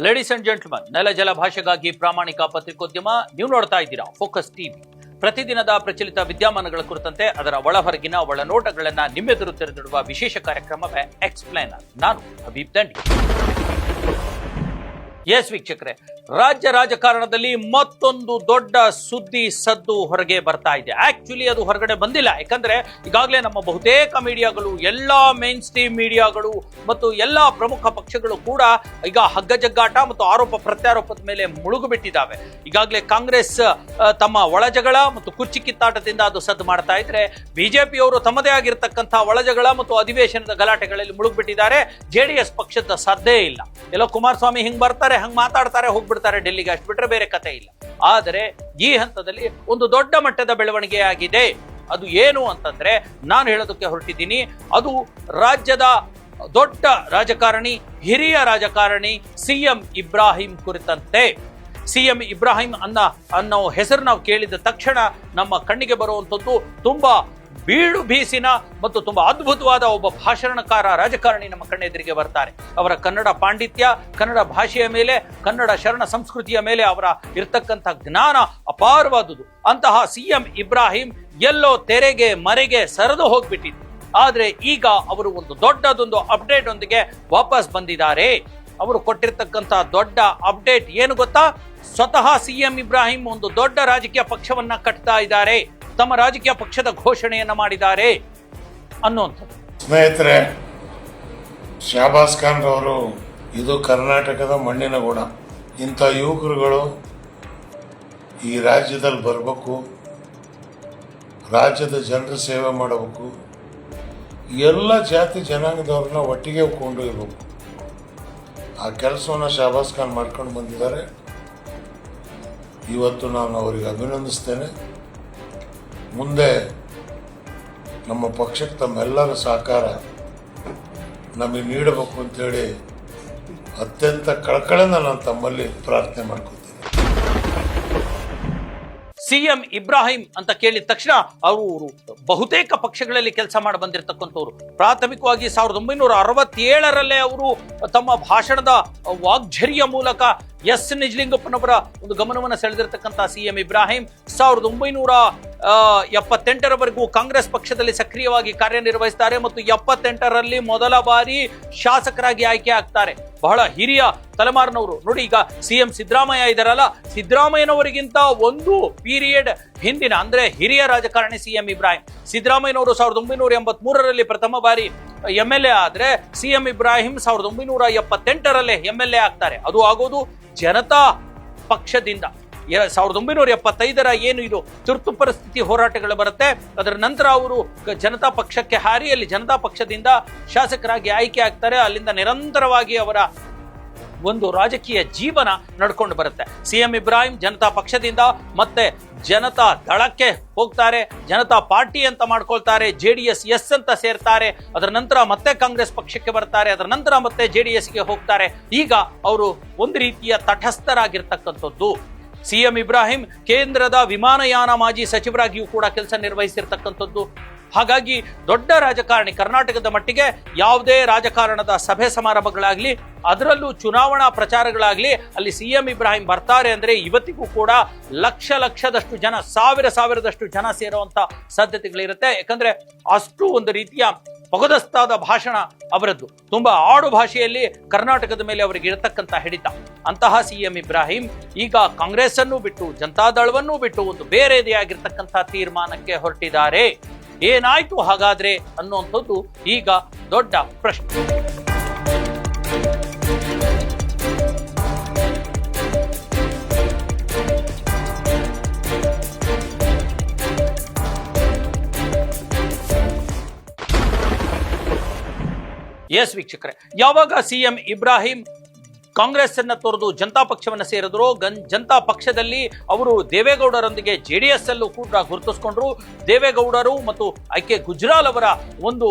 Ladies and gentleman, ನೆಲ ಜಲ ಭಾಷೆಗಾಗಿ ಪ್ರಾಮಾಣಿಕ ಪತ್ರಿಕೋದ್ಯಮ. ನೀವು ನೋಡ್ತಾ ಇದ್ದೀರಾ ಫೋಕಸ್ ಟಿವಿ. ಪ್ರತಿದಿನದ ಪ್ರಚಲಿತ ವಿದ್ಯಮಾನಗಳ ಕುರಿತಂತೆ ಅದರ ಒಳಹೊರಗಿನ ಒಳನೋಟಗಳನ್ನ ನಿಮ್ಮೆದುರು ತೆರೆದಿಡುವ ವಿಶೇಷ ಕಾರ್ಯಕ್ರಮವೇ ಎಕ್ಸ್ಪ್ಲೈನರ್. ನಾನು ಹಬೀಬ್ ದಂಡಿ. ಎಸ್ ವೀಕ್ಷಕರೇ, ರಾಜ್ಯ ರಾಜಕಾರಣದಲ್ಲಿ ಮತ್ತೊಂದು ದೊಡ್ಡ ಸುದ್ದಿ ಸದ್ದು ಹೊರಗೆ ಬರ್ತಾ ಇದೆ. ಆಕ್ಚುಲಿ ಅದು ಹೊರಗಡೆ ಬಂದಿಲ್ಲ, ಯಾಕಂದ್ರೆ ಈಗಾಗಲೇ ನಮ್ಮ ಬಹುತೇಕ ಮೀಡಿಯಾಗಳು, ಎಲ್ಲಾ ಮೇನ್ ಸ್ಟ್ರೀಮ್ ಮೀಡಿಯಾಗಳು ಮತ್ತು ಎಲ್ಲಾ ಪ್ರಮುಖ ಪಕ್ಷಗಳು ಕೂಡ ಈಗ ಹಗ್ಗಜಗ್ಗಾಟ ಮತ್ತು ಆರೋಪ ಪ್ರತ್ಯಾರೋಪದ ಮೇಲೆ ಮುಳುಗುಬಿಟ್ಟಿದ್ದಾವೆ. ಈಗಾಗಲೇ ಕಾಂಗ್ರೆಸ್ ತಮ್ಮ ಒಳಜಗಳ ಮತ್ತು ಕುರ್ಚಿ ಕಿತ್ತಾಟದಿಂದ ಅದು ಸದ್ದು ಮಾಡ್ತಾ ಇದ್ರೆ, ಬಿಜೆಪಿಯವರು ತಮ್ಮದೇ ಆಗಿರ್ತಕ್ಕಂಥ ಒಳಜಗಳ ಮತ್ತು ಅಧಿವೇಶನದ ಗಲಾಟೆಗಳಲ್ಲಿ ಮುಳುಗ್ಬಿಟ್ಟಿದ್ದಾರೆ. ಜೆಡಿಎಸ್ ಪಕ್ಷದ ಸದ್ದೇ ಇಲ್ಲ. ಎಲ್ಲೋ ಕುಮಾರಸ್ವಾಮಿ ಹಿಂಗ್ ಬರ್ತಾರೆ, ಹಂಗ್ ಮಾತಾಡ್ತಾರೆ, ಹೋಗ್ಬಿಡ್ತಾರೆ ಡೆಲ್ಲಿಗೆ, ಅಷ್ಟು ಬಿಟ್ರೆ ಬೇರೆ ಕತೆ ಇಲ್ಲ. ಆದರೆ ಈ ಹಂತದಲ್ಲಿ ಒಂದು ದೊಡ್ಡ ಮಟ್ಟದ ಬೆಳವಣಿಗೆ ಆಗಿದೆ. ಅದು ಏನು ಅಂತಂದ್ರೆ, ನಾನು ಹೇಳೋದಕ್ಕೆ ಹೊರಟಿದ್ದೀನಿ, ಅದು ರಾಜ್ಯದ ದೊಡ್ಡ ರಾಜಕಾರಣಿ, ಹಿರಿಯ ರಾಜಕಾರಣಿ ಸಿಎಂ ಇಬ್ರಾಹಿಂ ಕುರಿತಂತೆ. ಸಿಎಂ ಇಬ್ರಾಹಿಂ ಅನ್ನೋ ಹೆಸರು ನಾವು ಕೇಳಿದ ತಕ್ಷಣ ನಮ್ಮ ಕಣ್ಣಿಗೆ ಬರುವಂತದ್ದು ತುಂಬಾ ಬೀಡು ಬೀಸಿನ ಮತ್ತು ತುಂಬಾ ಅದ್ಭುತವಾದ ಒಬ್ಬ ಭಾಷಣಕಾರ ರಾಜಕಾರಣಿ ನಮ್ಮ ಕಣ್ಣೆದುರಿಗೆ ಬರ್ತಾರೆ. ಅವರ ಕನ್ನಡ ಪಾಂಡಿತ್ಯ, ಕನ್ನಡ ಭಾಷೆಯ ಮೇಲೆ, ಕನ್ನಡ ಶರಣ ಸಂಸ್ಕೃತಿಯ ಮೇಲೆ ಅವರ ಇರ್ತಕ್ಕಂಥ ಜ್ಞಾನ ಅಪಾರವಾದುದು. ಅಂತಹ ಸಿಎಂ ಇಬ್ರಾಹಿಂ ಎಲ್ಲೋ ತೆರೆಗೆ ಮರೆಗೆ ಸರಿದು ಹೋಗ್ಬಿಟ್ಟಿದ್ರು. ಆದ್ರೆ ಈಗ ಅವರು ಒಂದು ದೊಡ್ಡದೊಂದು ಅಪ್ಡೇಟ್ ಒಂದಿಗೆ ವಾಪಸ್ ಬಂದಿದ್ದಾರೆ. ಅವರು ಕೊಟ್ಟಿರ್ತಕ್ಕಂಥ ದೊಡ್ಡ ಅಪ್ಡೇಟ್ ಏನು ಗೊತ್ತಾ? ಸ್ವತಃ ಸಿಎಂ ಇಬ್ರಾಹಿಂ ಒಂದು ದೊಡ್ಡ ರಾಜಕೀಯ ಪಕ್ಷವನ್ನ ಕಟ್ತಾ ಇದ್ದಾರೆ, ತಮ್ಮ ರಾಜಕೀಯ ಪಕ್ಷದ ಘೋಷಣೆಯನ್ನ ಮಾಡಿದ್ದಾರೆ ಅನ್ನುವಂಥದ್ದು. ಸ್ನೇಹಿತರೆ, ಶಹಬಾಜ್ ಖಾನ್ ರವರು ಇದು ಕರ್ನಾಟಕದ ಮಣ್ಣಿನ ಗುಣ. ಇಂಥ ಯುವಕರುಗಳು ಈ ರಾಜ್ಯದಲ್ಲಿ ಬರಬೇಕು, ರಾಜ್ಯದ ಜನರ ಸೇವೆ ಮಾಡಬೇಕು, ಎಲ್ಲ ಜಾತಿ ಜನಾಂಗದವ್ರನ್ನ ಒಟ್ಟಿಗೆ ಕೊಂಡೊಯ್ಯಬೇಕು. ಆ ಕೆಲಸವನ್ನು ಶಹಬಾಜ್ ಖಾನ್ ಮಾಡ್ಕೊಂಡು ಬಂದಿದ್ದಾರೆ. ಇವತ್ತು ನಾನು ಅವರಿಗೆ ಅಭಿನಂದಿಸ್ತೇನೆ. ಮುಂದೆ ನಮ್ಮ ಪಕ್ಷಕ್ಕೆ ತಮ್ಮೆಲ್ಲರ ಸಹಕಾರ ನಮಗೆ ನೀಡಬೇಕು ಅಂತೇಳಿ ಅತ್ಯಂತ ಕಳಕಳಿಂದ ನಾನು ತಮ್ಮಲ್ಲಿ ಪ್ರಾರ್ಥನೆ ಮಾಡ್ಕೊತೀನಿ. ಸಿಎಂ ಇಬ್ರಾಹಿಂ ಅಂತ ಕೇಳಿದ ತಕ್ಷಣ ಅವರು ಬಹುತೇಕ ಪಕ್ಷಗಳಲ್ಲಿ ಕೆಲಸ ಮಾಡಿ ಬಂದಿರತಕ್ಕಂಥವ್ರು. ಪ್ರಾಥಮಿಕವಾಗಿ 1967ರಲ್ಲೇ ಅವರು ತಮ್ಮ ಭಾಷಣದ ವಾಗ್ಝರಿಯ ಮೂಲಕ ಎಸ್ ನಿಜಲಿಂಗಪ್ಪನವರ ಒಂದು ಗಮನವನ್ನು ಸೆಳೆದಿರ್ತಕ್ಕಂಥ ಸಿಎಂ ಇಬ್ರಾಹಿಂ 1978ರವರೆಗೂ ಕಾಂಗ್ರೆಸ್ ಪಕ್ಷದಲ್ಲಿ ಸಕ್ರಿಯವಾಗಿ ಕಾರ್ಯನಿರ್ವಹಿಸ್ತಾರೆ ಮತ್ತು 78ರಲ್ಲಿ ಮೊದಲ ಬಾರಿ ಶಾಸಕರಾಗಿ ಆಯ್ಕೆ ಆಗ್ತಾರೆ. ಬಹಳ ಹಿರಿಯ ತಲೆಮಾರಿನವರು. ನೋಡಿ, ಈಗ ಸಿಎಂ ಸಿದ್ದರಾಮಯ್ಯ ಇದಾರಲ್ಲ, ಸಿದ್ದರಾಮಯ್ಯನವರಿಗಿಂತ ಒಂದು ಪೀರಿಯಡ್ ಹಿಂದಿನ ಅಂದ್ರೆ ಹಿರಿಯ ರಾಜಕಾರಣಿ ಸಿಎಂ ಇಬ್ರಾಹಿಂ. ಸಿದ್ದರಾಮಯ್ಯನವರು 1983ರಲ್ಲಿ ಪ್ರಥಮ ಬಾರಿ MLA ಆದ್ರೆ, ಸಿಎಂ ಇಬ್ರಾಹಿಂ 1978ರಲ್ಲೇ MLA ಆಗ್ತಾರೆ. ಅದು ಆಗೋದು ಜನತಾ ಪಕ್ಷದಿಂದ. 1975ರ ಏನು ಇದು ತುರ್ತು ಪರಿಸ್ಥಿತಿ ಹೋರಾಟಗಳು ಬರುತ್ತೆ, ಅದರ ನಂತರ ಅವರು ಜನತಾ ಪಕ್ಷಕ್ಕೆ ಹಾರಿ ಅಲ್ಲಿ ಜನತಾ ಪಕ್ಷದಿಂದ ಶಾಸಕರಾಗಿ ಆಯ್ಕೆ ಆಗ್ತಾರೆ. ಅಲ್ಲಿಂದ ನಿರಂತರವಾಗಿ ಅವರ ಒಂದು ರಾಜಕೀಯ ಜೀವನ ನಡ್ಕೊಂಡು ಬರುತ್ತೆ. ಸಿಎಂ ಇಬ್ರಾಹಿಂ ಜನತಾ ಪಕ್ಷದಿಂದ ಮತ್ತೆ ಜನತಾ ದಳಕ್ಕೆ ಹೋಗ್ತಾರೆ, ಜನತಾ ಪಾರ್ಟಿ ಅಂತ ಮಾಡ್ಕೊಳ್ತಾರೆ, JDS ಅಂತ ಸೇರ್ತಾರೆ. ಅದರ ನಂತರ ಮತ್ತೆ ಕಾಂಗ್ರೆಸ್ ಪಕ್ಷಕ್ಕೆ ಬರ್ತಾರೆ, ಅದರ ನಂತರ ಮತ್ತೆ JDSಗೆ ಹೋಗ್ತಾರೆ. ಈಗ ಅವರು ಒಂದು ರೀತಿಯ ತಟಸ್ಥರಾಗಿರ್ತಕ್ಕಂಥದ್ದು. ಸಿಎಂ ಇಬ್ರಾಹಿಂ ಕೇಂದ್ರದ ವಿಮಾನಯಾನ ಮಾಜಿ ಸಚಿವರಾಗಿಯೂ ಕೂಡ ಕೆಲಸ ನಿರ್ವಹಿಸಿರ್ತಕ್ಕಂಥದ್ದು. ಹಾಗಾಗಿ ದೊಡ್ಡ ರಾಜಕಾರಣಿ. ಕರ್ನಾಟಕದ ಮಟ್ಟಿಗೆ ಯಾವುದೇ ರಾಜಕಾರಣದ ಸಭೆ ಸಮಾರಂಭಗಳಾಗ್ಲಿ, ಅದರಲ್ಲೂ ಚುನಾವಣಾ ಪ್ರಚಾರಗಳಾಗ್ಲಿ, ಅಲ್ಲಿ ಸಿಎಂ ಇಬ್ರಾಹಿಂ ಬರ್ತಾರೆ ಅಂದ್ರೆ ಇವತ್ತಿಗೂ ಕೂಡ ಲಕ್ಷದಷ್ಟು ಜನ, ಸಾವಿರದಷ್ಟು ಜನ ಸೇರುವಂತ ಸಾಧ್ಯತೆಗಳಿರುತ್ತೆ. ಯಾಕಂದ್ರೆ ಅಷ್ಟು ಒಂದು ರೀತಿಯ ಪೊಗದಸ್ತಾದ ಭಾಷಣ ಅವರದ್ದು. ತುಂಬಾ ಆಡು ಭಾಷೆಯಲ್ಲಿ ಕರ್ನಾಟಕದ ಮೇಲೆ ಅವರಿಗೆ ಇರತಕ್ಕಂಥ ಹಿಡಿತ. ಅಂತಹ ಸಿಎಂ ಇಬ್ರಾಹಿಂ ಈಗ ಕಾಂಗ್ರೆಸ್ ಅನ್ನು ಬಿಟ್ಟು, ಜನತಾದಳವನ್ನು ಬಿಟ್ಟು ಒಂದು ಬೇರೆದೇ ಆಗಿರ್ತಕ್ಕಂಥ ತೀರ್ಮಾನಕ್ಕೆ ಹೊರಟಿದ್ದಾರೆ. ಏನಾಯ್ತು ಹಾಗಾದ್ರೆ ಅನ್ನುವಂಥದ್ದು ಈಗ ದೊಡ್ಡ ಪ್ರಶ್ನೆ. ಎಸ್ ವೀಕ್ಷಕರೇ, ಯಾವಾಗ ಸಿಎಂ ಇಬ್ರಾಹಿಂ ಕಾಂಗ್ರೆಸ್ ಅನ್ನ ತೊರೆದು ಜನತಾ ಪಕ್ಷವನ್ನು ಸೇರಿದ್ರು, ಜನತಾ ಪಕ್ಷದಲ್ಲಿ ಅವರು ದೇವೇಗೌಡರೊಂದಿಗೆ JDS ಅಲ್ಲೂ ಕೂಡ ಗುರುತಿಸ್ಕೊಂಡ್ರು. ದೇವೇಗೌಡರು ಮತ್ತು IK ಗುಜ್ರಾಲ್ ಅವರ ಒಂದು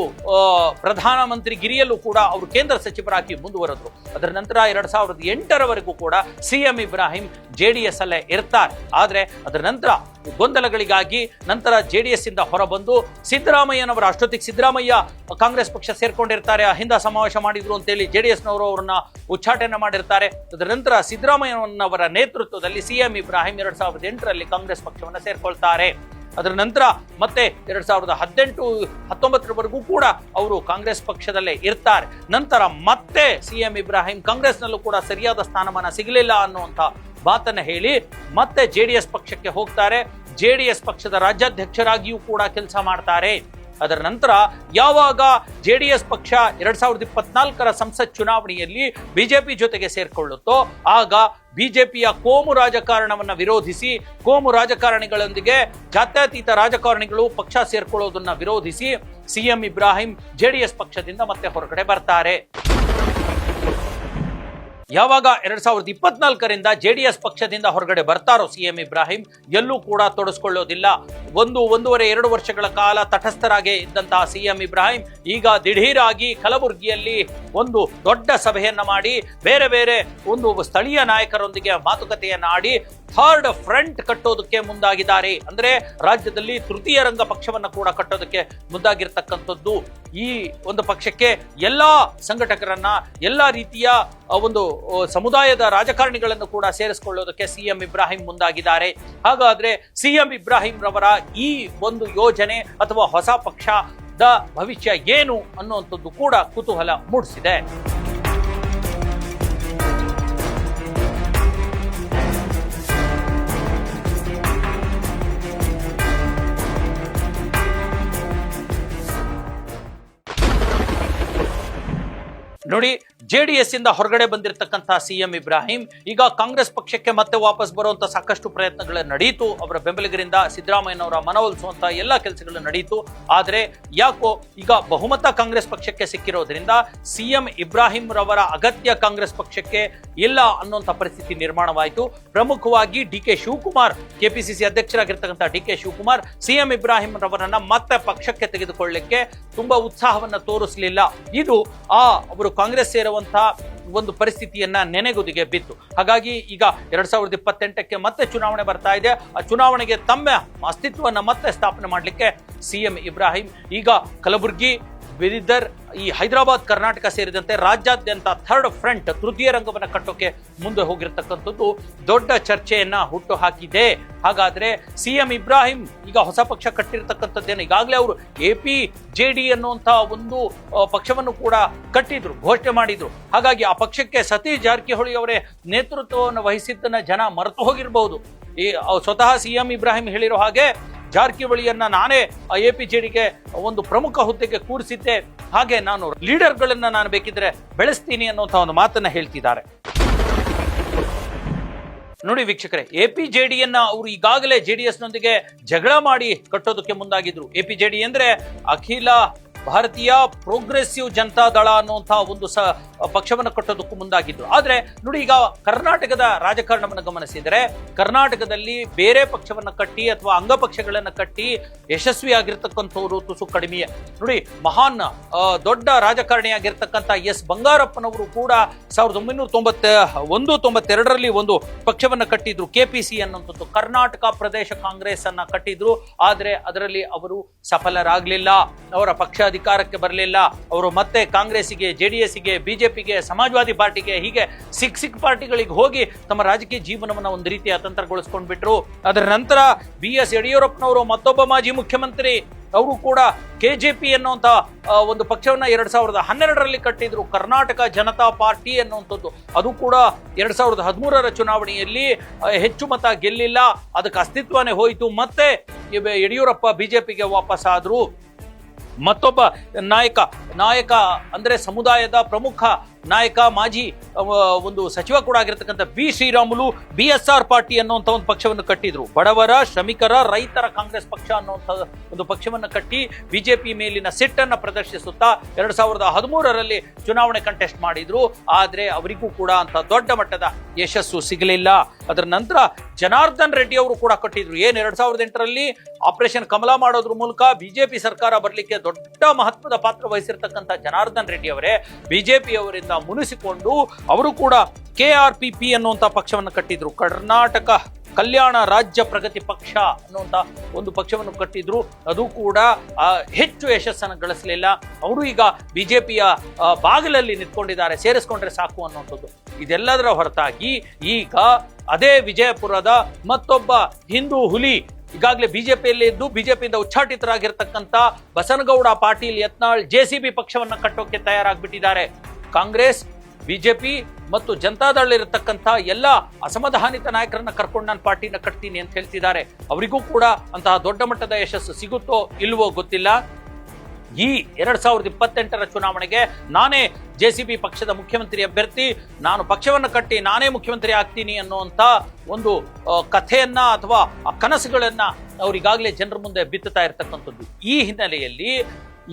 ಪ್ರಧಾನಮಂತ್ರಿ ಗಿರಿಯಲ್ಲೂ ಕೂಡ ಅವರು ಕೇಂದ್ರ ಸಚಿವರಾಗಿ ಮುಂದುವರೆದ್ರು. ಅದರ ನಂತರ 2008ರವರೆಗೂ ಕೂಡ ಸಿಎಂ ಇಬ್ರಾಹಿಂ JDS ಅಲ್ಲೇ ಇರ್ತಾರೆ. ಆದ್ರೆ ಅದರ ನಂತರ ಗೊಂದಲಗಳಿಗಾಗಿ ನಂತರ JDS ಇಂದ ಹೊರಬಂದು ಸಿದ್ದರಾಮಯ್ಯನವರ ಅಷ್ಟೊತ್ತಿಗೆ ಸಿದ್ದರಾಮಯ್ಯ ಕಾಂಗ್ರೆಸ್ ಪಕ್ಷ ಸೇರ್ಕೊಂಡಿರ್ತಾರೆ, ಅಹಿಂದ ಸಮಾವೇಶ ಮಾಡಿದ್ರು ಅಂತೇಳಿ JDSನವರು ಅವರನ್ನ ಉಚ್ಚಾಟನೆ ಮಾಡಿರ್ತಾರೆ. ಅದರ ನಂತರ ಸಿದ್ದರಾಮಯ್ಯನವರ ನೇತೃತ್ವದಲ್ಲಿ CM ಇಬ್ರಾಹಿಂ 2008ರಲ್ಲಿ ಕಾಂಗ್ರೆಸ್ ಪಕ್ಷವನ್ನ ಸೇರ್ಕೊಳ್ತಾರೆ. ಅದರ ನಂತರ ಮತ್ತೆ 2018-19 ಕೂಡ ಅವರು ಕಾಂಗ್ರೆಸ್ ಪಕ್ಷದಲ್ಲೇ ಇರ್ತಾರೆ. ನಂತರ ಮತ್ತೆ CM ಇಬ್ರಾಹಿಂ ಕಾಂಗ್ರೆಸ್ನಲ್ಲೂ ಕೂಡ ಸರಿಯಾದ ಸ್ಥಾನಮಾನ ಸಿಗಲಿಲ್ಲ ಅನ್ನುವಂಥ ಮಾತನ್ನ ಹೇಳಿ ಮತ್ತೆ JDS ಪಕ್ಷಕ್ಕೆ ಹೋಗ್ತಾರೆ. JDS ಪಕ್ಷದ ರಾಜ್ಯಾಧ್ಯಕ್ಷರಾಗಿಯೂ ಕೂಡ ಕೆಲಸ ಮಾಡ್ತಾರೆ. ಅದರ ನಂತರ ಯಾವಾಗ JDS ಪಕ್ಷ 2024ರ ಸಂಸತ್ ಚುನಾವಣೆಯಲ್ಲಿ ಬಿಜೆಪಿ ಜೊತೆಗೆ ಸೇರ್ಕೊಳ್ಳುತ್ತೋ ಆಗ ಬಿಜೆಪಿಯ ಕೋಮು ರಾಜಕಾರಣವನ್ನ ವಿರೋಧಿಸಿ, ಕೋಮು ರಾಜಕಾರಣಿಗಳೊಂದಿಗೆ ಜಾತ್ಯತೀತ ರಾಜಕಾರಣಿಗಳು ಪಕ್ಷ ಸೇರ್ಕೊಳ್ಳೋದನ್ನ ವಿರೋಧಿಸಿ CM ಇಬ್ರಾಹಿಂ JDS ಪಕ್ಷದಿಂದ ಮತ್ತೆ ಹೊರಗಡೆ ಬರ್ತಾರೆ. ಯಾವಾಗ 2024ರಿಂದ JDS ಪಕ್ಷದಿಂದ ಹೊರಗಡೆ ಬರ್ತಾರೋ CM ಇಬ್ರಾಹಿಂ ಎಲ್ಲೂ ಕೂಡ ತೊಡಸ್ಕೊಳ್ಳೋದಿಲ್ಲ. 1.5-2 ವರ್ಷಗಳ ಕಾಲ ತಟಸ್ಥರಾಗಿ ಇದ್ದಂತಹ CM ಇಬ್ರಾಹಿಂ ಈಗ ದಿಢೀರಾಗಿ ಕಲಬುರಗಿಯಲ್ಲಿ ಒಂದು ದೊಡ್ಡ ಸಭೆಯನ್ನ ಮಾಡಿ ಬೇರೆ ಬೇರೆ ಒಂದು ಸ್ಥಳೀಯ ನಾಯಕರೊಂದಿಗೆ ಮಾತುಕತೆಯನ್ನ ಆಡಿ ಥರ್ಡ್ ಫ್ರಂಟ್ ಕಟ್ಟೋದಕ್ಕೆ ಮುಂದಾಗಿದ್ದಾರೆ. ಅಂದ್ರೆ ರಾಜ್ಯದಲ್ಲಿ ತೃತೀಯ ರಂಗ ಪಕ್ಷವನ್ನ ಕೂಡ ಕಟ್ಟೋದಕ್ಕೆ ಮುಂದಾಗಿರ್ತಕ್ಕಂಥದ್ದು. ಈ ಒಂದು ಪಕ್ಷಕ್ಕೆ ಎಲ್ಲಾ ಸಂಘಟಕರನ್ನ, ಎಲ್ಲಾ ರೀತಿಯ ಒಂದು ಸಮುದಾಯದ ರಾಜಕಾರಣಿಗಳನ್ನು ಕೂಡ ಸೇರಿಸಿಕೊಳ್ಳೋದಕ್ಕೆ CM ಇಬ್ರಾಹಿಂ ಮುಂದಾಗಿದ್ದಾರೆ. ಹಾಗಾದ್ರೆ CM ಇಬ್ರಾಹಿಂ ರವರ ಈ ಒಂದು ಯೋಜನೆ ಅಥವಾ ಹೊಸ ಪಕ್ಷದ ಭವಿಷ್ಯ ಏನು ಅನ್ನುವಂಥದ್ದು ಕೂಡ ಕುತೂಹಲ ಮೂಡಿಸಿದೆ. ನೋಡಿ, JDS ಇಂದ ಹೊರಗಡೆ ಬಂದಿರತಕ್ಕಂತಹ CM ಇಬ್ರಾಹಿಂ ಈಗ ಕಾಂಗ್ರೆಸ್ ಪಕ್ಷಕ್ಕೆ ಮತ್ತೆ ವಾಪಸ್ ಬರುವಂತ ಸಾಕಷ್ಟು ಪ್ರಯತ್ನಗಳು ನಡೆಯಿತು. ಅವರ ಬೆಂಬಲಿಗರಿಂದ ಸಿದ್ದರಾಮಯ್ಯನವರ ಮನವೊಲಿಸುವಂತ ಎಲ್ಲ ಕೆಲಸಗಳು ನಡೆಯಿತು. ಆದರೆ ಯಾಕೋ ಈಗ ಬಹುಮತ ಕಾಂಗ್ರೆಸ್ ಪಕ್ಷಕ್ಕೆ ಸಿಕ್ಕಿರೋದ್ರಿಂದ CM ಇಬ್ರಾಹಿಂ ರವರ ಅಗತ್ಯ ಕಾಂಗ್ರೆಸ್ ಪಕ್ಷಕ್ಕೆ ಇಲ್ಲ ಅನ್ನುವಂಥ ಪರಿಸ್ಥಿತಿ ನಿರ್ಮಾಣವಾಯಿತು. ಪ್ರಮುಖವಾಗಿ DK Shivakumar, KPCC ಅಧ್ಯಕ್ಷರಾಗಿರ್ತಕ್ಕಂಥ DK Shivakumar CM Ibrahim ರವರನ್ನ ಮತ್ತೆ ಪಕ್ಷಕ್ಕೆ ತೆಗೆದುಕೊಳ್ಳಲಿಕ್ಕೆ ತುಂಬಾ ಉತ್ಸಾಹವನ್ನ ತೋರಿಸಲಿಲ್ಲ. ಇದು ಅವರು ಕಾಂಗ್ರೆಸ್ ಸೇರುವಂತಹ ಒಂದು ಪರಿಸ್ಥಿತಿಯನ್ನ ನೆನೆಗುದಿಗೆ ಬಿತ್ತು. ಹಾಗಾಗಿ ಈಗ 2028ಕ್ಕೆ ಮತ್ತೆ ಚುನಾವಣೆ ಬರ್ತಾ ಇದೆ. ಆ ಚುನಾವಣೆಗೆ ತಮ್ಮ ಅಸ್ತಿತ್ವವನ್ನ ಮತ್ತೆ ಸ್ಥಾಪನೆ ಮಾಡಲಿಕ್ಕೆ CM ಇಬ್ರಾಹಿಂ ಈಗ ಕಲಬುರಗಿ, ಬೀದರ್, ಈ ಹೈದರಾಬಾದ್, ಕರ್ನಾಟಕ ಸೇರಿದಂತೆ ರಾಜ್ಯಾದ್ಯಂತ ಥರ್ಡ್ ಫ್ರಂಟ್ ತೃತೀಯ ರಂಗವನ್ನು ಕಟ್ಟೋಕೆ ಮುಂದೆ ಹೋಗಿರ್ತಕ್ಕಂಥದ್ದು ದೊಡ್ಡ ಚರ್ಚೆಯನ್ನ ಹುಟ್ಟು ಹಾಕಿದೆ. ಹಾಗಾದ್ರೆ CM ಇಬ್ರಾಹಿಂ ಈಗ ಹೊಸ ಪಕ್ಷ ಕಟ್ಟಿರ್ತಕ್ಕಂಥದ್ದೇನು, ಈಗಾಗಲೇ ಅವರು APJD ಅನ್ನುವಂಥ ಒಂದು ಪಕ್ಷವನ್ನು ಕೂಡ ಕಟ್ಟಿದ್ರು, ಘೋಷಣೆ ಮಾಡಿದ್ರು. ಹಾಗಾಗಿ ಆ ಪಕ್ಷಕ್ಕೆ ಸತೀಶ್ ಜಾರಕಿಹೊಳಿ ಅವರೇ ನೇತೃತ್ವವನ್ನು ವಹಿಸಿದ್ದನ್ನ ಜನ ಮರೆತು ಹೋಗಿರಬಹುದು. ಸ್ವತಃ CM ಇಬ್ರಾಹಿಂ ಹೇಳಿರೋ ಹಾಗೆ ಜಾರಕಿಹೊಳಿಯನ್ನ ನಾನೇ APJDಗೆ ಒಂದು ಪ್ರಮುಖ ಹುದ್ದೆಗೆ ಕೂರಿಸಿದ್ದೆ, ಹಾಗೆ ನಾನು ಲೀಡರ್ಗಳನ್ನ ನಾನು ಬೇಕಿದ್ರೆ ಬೆಳೆಸ್ತೀನಿ ಅನ್ನುವಂಥ ಒಂದು ಮಾತನ್ನ ಹೇಳ್ತಿದ್ದಾರೆ. ನೋಡಿ ವೀಕ್ಷಕರೇ, APJDಯನ್ನ ಅವರು ಈಗಾಗಲೇ JDSನೊಂದಿಗೆ ಜಗಳ ಮಾಡಿ ಕಟ್ಟೋದಕ್ಕೆ ಮುಂದಾಗಿದ್ರು. APJD ಅಂದ್ರೆ ಅಖಿಲ ಭಾರತೀಯ ಪ್ರೋಗ್ರೆಸಿವ್ ಜನತಾ ದಳ ಅನ್ನುವಂತಹ ಒಂದು ಪಕ್ಷವನ್ನು ಕಟ್ಟೋದಕ್ಕೂ ಮುಂದಾಗಿದ್ರು. ಆದ್ರೆ ನೋಡಿ, ಈಗ ಕರ್ನಾಟಕದ ರಾಜಕಾರಣವನ್ನು ಗಮನಿಸಿದರೆ ಕರ್ನಾಟಕದಲ್ಲಿ ಬೇರೆ ಪಕ್ಷವನ್ನ ಕಟ್ಟಿ ಅಥವಾ ಅಂಗಪಕ್ಷಗಳನ್ನ ಕಟ್ಟಿ ಯಶಸ್ವಿಯಾಗಿರ್ತಕ್ಕಂಥವ್ರು ತುಸು ಕಡಿಮೆಯೇ. ನೋಡಿ, ಮಹಾನ್ ದೊಡ್ಡ ರಾಜಕಾರಣಿಯಾಗಿರ್ತಕ್ಕಂಥ S ಬಂಗಾರಪ್ಪನವರು ಕೂಡ 1991-92ರಲ್ಲಿ ಒಂದು ಪಕ್ಷವನ್ನ ಕಟ್ಟಿದ್ರು, KPC ಅನ್ನುವಂಥದ್ದು, ಕರ್ನಾಟಕ ಪ್ರದೇಶ ಕಾಂಗ್ರೆಸ್ ಅನ್ನ ಕಟ್ಟಿದ್ರು. ಆದ್ರೆ ಅದರಲ್ಲಿ ಅವರು ಸಫಲರಾಗಲಿಲ್ಲ, ಅವರ ಪಕ್ಷ ಅಧಿಕಾರಕ್ಕೆ ಬರಲಿಲ್ಲ. ಅವರು ಮತ್ತೆ ಕಾಂಗ್ರೆಸ್ಸಿಗೆ, JDSಗೆ, ಬಿಜೆಪಿಗೆ, ಸಮಾಜವಾದಿ ಪಾರ್ಟಿಗೆ, ಹೀಗೆ ಸಿಕ್ ಪಾರ್ಟಿಗಳಿಗೆ ಹೋಗಿ ತಮ್ಮ ರಾಜಕೀಯ ಜೀವನವನ್ನು ಒಂದು ರೀತಿಯ ಅತಂತ್ರಗೊಳಿಸ್ಕೊಂಡು ಬಿಟ್ರು. ಅದರ ನಂತರ BS ಯಡಿಯೂರಪ್ಪನವರು, ಮತ್ತೊಬ್ಬ ಮಾಜಿ ಮುಖ್ಯಮಂತ್ರಿ, ಅವರು ಕೂಡ KJP ಅನ್ನುವಂಥ ಒಂದು ಪಕ್ಷವನ್ನ 2012ರಲ್ಲಿ ಕಟ್ಟಿದ್ರು, ಕರ್ನಾಟಕ ಜನತಾ ಪಾರ್ಟಿ ಅನ್ನುವಂಥದ್ದು. ಅದು ಕೂಡ 2013ರ ಚುನಾವಣೆಯಲ್ಲಿ ಹೆಚ್ಚು ಮತ ಗೆಲ್ಲಿಲ್ಲ, ಅದಕ್ಕೆ ಅಸ್ತಿತ್ವನೇ ಹೋಯಿತು. ಮತ್ತೆ ಯಡಿಯೂರಪ್ಪ ಬಿಜೆಪಿಗೆ ವಾಪಸ್ ಆದ್ರು. ಮತ್ತೊಬ್ಬ ನಾಯಕ ಅಂದ್ರೆ ಸಮುದಾಯದ ಪ್ರಮುಖ ನಾಯಕ, ಮಾಜಿ ಒಂದು ಸಚಿವ ಕೂಡ ಆಗಿರ್ತಕ್ಕಂಥ B ಶ್ರೀರಾಮುಲು BSR ಪಾರ್ಟಿ ಅನ್ನುವಂಥ ಒಂದು ಪಕ್ಷವನ್ನು ಕಟ್ಟಿದ್ರು. ಬಡವರ, ಶ್ರಮಿಕರ, ರೈತರ ಕಾಂಗ್ರೆಸ್ ಪಕ್ಷ ಅನ್ನುವಂಥ ಒಂದು ಪಕ್ಷವನ್ನು ಕಟ್ಟಿ ಬಿಜೆಪಿ ಮೇಲಿನ ಸಿಟ್ಟನ್ನು ಪ್ರದರ್ಶಿಸುತ್ತಾ 2013ರಲ್ಲಿ ಚುನಾವಣೆ ಕಂಟೆಸ್ಟ್ ಮಾಡಿದ್ರು. ಆದ್ರೆ ಅವರಿಗೂ ಕೂಡ ಅಂತ ದೊಡ್ಡ ಮಟ್ಟದ ಯಶಸ್ಸು ಸಿಗಲಿಲ್ಲ. ಅದರ ನಂತರ ಜನಾರ್ದನ್ ರೆಡ್ಡಿ ಅವರು ಕೂಡ ಕಟ್ಟಿದ್ರು. 2008ರಲ್ಲಿ ಆಪರೇಷನ್ ಕಮಲ ಮಾಡೋದ್ರ ಮೂಲಕ ಬಿಜೆಪಿ ಸರ್ಕಾರ ಬರಲಿಕ್ಕೆ ದೊಡ್ಡ ಮಹತ್ವದ ಪಾತ್ರ ವಹಿಸಿರ್ತಕ್ಕಂಥ ಜನಾರ್ದನ್ ರೆಡ್ಡಿ ಅವರೇ ಬಿಜೆಪಿ ಅವರಿಂದ ಮುನಿಸಿಕೊಂಡು ಅವರು ಕೂಡ KRPP ಅನ್ನುವಂಥ ಪಕ್ಷವನ್ನು ಕಟ್ಟಿದ್ರು, ಕರ್ನಾಟಕ ಕಲ್ಯಾಣ ರಾಜ್ಯ ಪ್ರಗತಿ ಪಕ್ಷ ಅನ್ನುವಂಥ ಒಂದು ಪಕ್ಷವನ್ನು ಕಟ್ಟಿದ್ರು. ಅದು ಕೂಡ ಹೆಚ್ಚು ಯಶಸ್ಸನ್ನು ಗಳಿಸಲಿಲ್ಲ. ಅವರು ಈಗ ಬಿಜೆಪಿಯ ಬಾಗಿಲಲ್ಲಿ ನಿಂತ್ಕೊಂಡಿದ್ದಾರೆ, ಸೇರಿಸ್ಕೊಂಡ್ರೆ ಸಾಕು ಅನ್ನುವಂಥದ್ದು. ಇದೆಲ್ಲದರ ಹೊರತಾಗಿ ಈಗ ಅದೇ ವಿಜಯಪುರದ ಮತ್ತೊಬ್ಬ ಹಿಂದೂ ಹುಲಿ, ಈಗಾಗಲೇ ಬಿಜೆಪಿಯಲ್ಲಿ ಇದ್ದು ಬಿಜೆಪಿಯಿಂದ ಉಚ್ಚಾಟಿತರಾಗಿರ್ತಕ್ಕಂಥ ಬಸನಗೌಡ ಪಾಟೀಲ್ ಯತ್ನಾಳ್ ಜೆಸಿಬಿ ಪಕ್ಷವನ್ನ ಕಟ್ಟೋಕೆ ತಯಾರಾಗ್ಬಿಟ್ಟಿದ್ದಾರೆ. ಕಾಂಗ್ರೆಸ್, ಬಿಜೆಪಿ ಮತ್ತು ಜನತಾದಳ ಇರತಕ್ಕಂಥ ಎಲ್ಲ ಅಸಮಾಧಾನಿತ ನಾಯಕರನ್ನ ಕರ್ಕೊಂಡು ನಾನು ಪಾರ್ಟಿನ ಕಟ್ತೀನಿ ಅಂತ ಹೇಳ್ತಿದ್ದಾರೆ. ಅವರಿಗೂ ಕೂಡ ಅಂತಹ ದೊಡ್ಡ ಮಟ್ಟದ ಯಶಸ್ಸು ಸಿಗುತ್ತೋ ಇಲ್ವೋ ಗೊತ್ತಿಲ್ಲ. ಈ 2028ರ ಚುನಾವಣೆಗೆ ನಾನೇ ಜೆಸಿಬಿ ಪಕ್ಷದ ಮುಖ್ಯಮಂತ್ರಿ ಅಭ್ಯರ್ಥಿ, ನಾನು ಪಕ್ಷವನ್ನು ಕಟ್ಟಿ ನಾನೇ ಮುಖ್ಯಮಂತ್ರಿ ಆಗ್ತೀನಿ ಅನ್ನುವಂಥ ಒಂದು ಕಥೆಯನ್ನ ಅಥವಾ ಕನಸುಗಳನ್ನ ಅವರಿಗಾಗಲೇ ಜನರ ಮುಂದೆ ಬಿತ್ತುತ್ತಾ ಇರತಕ್ಕಂಥದ್ದು. ಈ ಹಿನ್ನೆಲೆಯಲ್ಲಿ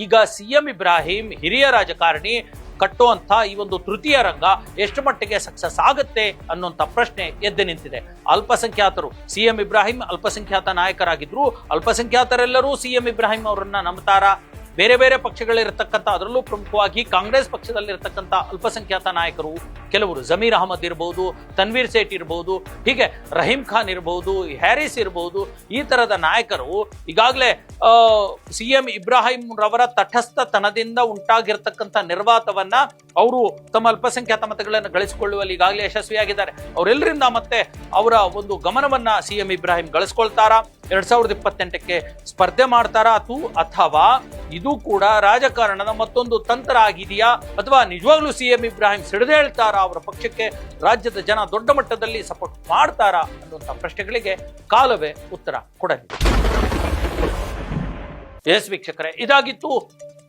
ಈಗ ಸಿಎಂ ಇಬ್ರಾಹಿಂ ಹಿರಿಯ ರಾಜಕಾರಣಿ ಕಟ್ಟುವಂಥ ಈ ಒಂದು ತೃತೀಯ ರಂಗ ಎಷ್ಟು ಮಟ್ಟಿಗೆ ಸಕ್ಸಸ್ ಆಗುತ್ತೆ ಅನ್ನುವಂಥ ಪ್ರಶ್ನೆ ಎದ್ದು ನಿಂತಿದೆ. ಅಲ್ಪಸಂಖ್ಯಾತರು, ಸಿಎಂ ಇಬ್ರಾಹಿಂ ಅಲ್ಪಸಂಖ್ಯಾತ ನಾಯಕರಾಗಿದ್ರು, ಅಲ್ಪಸಂಖ್ಯಾತರೆಲ್ಲರೂ ಸಿಎಂ ಇಬ್ರಾಹಿಂ ಅವರನ್ನ ನಂಬ್ತಾರಾ? ಬೇರೆ ಬೇರೆ ಪಕ್ಷಗಳಿರತಕ್ಕಂಥ, ಅದರಲ್ಲೂ ಪ್ರಮುಖವಾಗಿ ಕಾಂಗ್ರೆಸ್ ಪಕ್ಷದಲ್ಲಿರತಕ್ಕಂಥ ಅಲ್ಪಸಂಖ್ಯಾತ ನಾಯಕರು ಕೆಲವರು, ಜಮೀರ್ ಅಹಮದ್ ಇರಬಹುದು, ತನ್ವೀರ್ ಸೇಠ್ ಇರಬಹುದು, ಹೀಗೆ ರಹೀಂ ಖಾನ್ ಇರಬಹುದು, ಹ್ಯಾರಿಸ್ ಇರಬಹುದು, ಈ ತರದ ನಾಯಕರು ಈಗಾಗಲೇ ಸಿಎಂ ಇಬ್ರಾಹಿಂ ರವರ ತಟಸ್ಥತನದಿಂದ ಉಂಟಾಗಿರ್ತಕ್ಕಂಥ ನಿರ್ವಾತವನ್ನ ಅವರು ತಮ್ಮ ಅಲ್ಪಸಂಖ್ಯಾತ ಮತಗಳನ್ನು ಗಳಿಸಿಕೊಳ್ಳುವಲ್ಲಿ ಈಗಾಗಲೇ ಯಶಸ್ವಿಯಾಗಿದ್ದಾರೆ. ಅವರೆಲ್ಲರಿಂದ ಮತ್ತೆ ಅವರ ಒಂದು ಗಮನವನ್ನ ಸಿಎಂ ಇಬ್ರಾಹಿಂ ಗಳಿಸ್ಕೊಳ್ತಾರಾ? 2028ಕ್ಕೆ ಸ್ಪರ್ಧೆ ಮಾಡ್ತಾರಾ? ಅಥವಾ ಇದು ಕೂಡ ರಾಜಕಾರಣದ ಮತ್ತೊಂದು ತಂತ್ರ ಆಗಿದೆಯಾ? ಅಥವಾ ನಿಜವಾಗ್ಲೂ ಸಿಎಂ ಇಬ್ರಾಹಿಂ ಸಿಡಿದೇಳ್ತಾರಾ? ಅವರ ಪಕ್ಷಕ್ಕೆ ರಾಜ್ಯದ ಜನ ದೊಡ್ಡ ಮಟ್ಟದಲ್ಲಿ ಸಪೋರ್ಟ್ ಮಾಡ್ತಾರಾ ಅನ್ನುವಂಥ ಪ್ರಶ್ನೆಗಳಿಗೆ ಕಾಲವೇ ಉತ್ತರ ಕೊಡಲಿದೆ. ಎಸ್ ವೀಕ್ಷಕರೇ, ಇದಾಗಿತ್ತು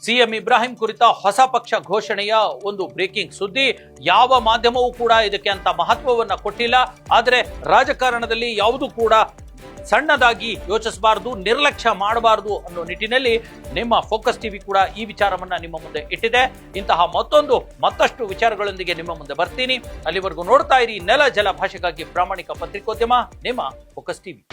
ಸಿಎಂ ಇಬ್ರಾಹಿಂ ಕುರಿತ ಹೊಸ ಪಕ್ಷ ಘೋಷಣೆಯ ಒಂದು ಬ್ರೇಕಿಂಗ್ ಸುದ್ದಿ. ಯಾವ ಮಾಧ್ಯಮವೂ ಕೂಡ ಇದಕ್ಕೆ ಅಂತ ಮಹತ್ವವನ್ನ ಕೊಟ್ಟಿಲ್ಲ. ಆದರೆ ರಾಜಕಾರಣದಲ್ಲಿ ಯಾವುದು ಕೂಡ ಸಣ್ಣದಾಗಿ ಯೋಚಿಸಬಾರದು, ನಿರ್ಲಕ್ಷ್ಯ ಮಾಡಬಾರದು ಅನ್ನೋ ನಿಟ್ಟಿನಲ್ಲಿ ನಿಮ್ಮ ಫೋಕಸ್ ಟಿವಿ ಕೂಡ ಈ ವಿಚಾರವನ್ನ ನಿಮ್ಮ ಮುಂದೆ ಇಟ್ಟಿದೆ. ಇಂತಹ ಮತ್ತಷ್ಟು ವಿಚಾರಗಳೊಂದಿಗೆ ನಿಮ್ಮ ಮುಂದೆ ಬರ್ತೀನಿ. ಅಲ್ಲಿವರೆಗೂ ನೋಡ್ತಾ ಇರಿ ನೆಲ ಜಲ ಭಾಷೆಗಾಗಿ ಪ್ರಾಮಾಣಿಕ ಪತ್ರಿಕೋದ್ಯಮ, ನಿಮ್ಮ ಫೋಕಸ್ ಟಿವಿ.